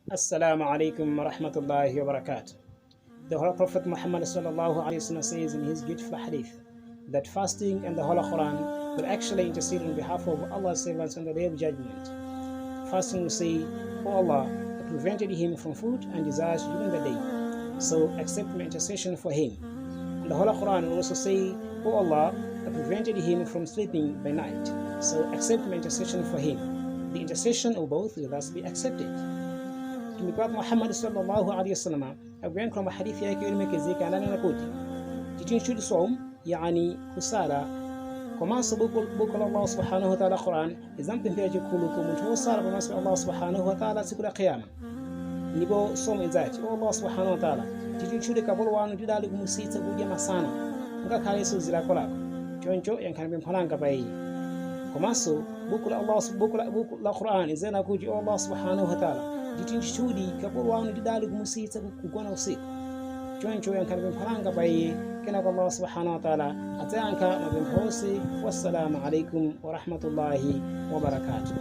Assalamu alaikum wa rahmatullahi wa barakatuh. The Holy Prophet Muhammad sallallahu alaihi wasallam says in his beautiful hadith that fasting and the Holy Quran will actually intercede on behalf of Allah's servants on the Day of Judgment. Fasting will say, "O Allah, I prevented him from food and desires during the day, so accept my intercession for him." And the Holy Quran will also say, "O Allah, I prevented him from sleeping by night, so accept my intercession for him." The intercession of both will thus be accepted. Tumekuwa Muhammad sallallahu alaihi wasallam agwen kwa hadithi yake imekezeka ndani na koti jitin shudi saum yani kusala kwa maso buko Allah subhanahu wa ta'ala Quran example pia jikulu kwa mtu sala kwa maso Allah subhanahu wa ta'ala siku ya kiyama nibo som ezati Allah subhanahu wa ta'ala jitin shudi kabolo wanu didali kumusita kujama sana ngakale so zira kolako choncho yankanbe mpananga bai kwa maso buko la Quran izena kuji Allah subhanahu wa ta'ala jitinchudi kabul wanu didali kumusita kugona usiku choncho yankarbe mparanga baye kena kwa Allah subhanahu wa ta'ala atayanka mabimhosi. Wassalamu alaikum wa rahmatullahi wa barakatuh.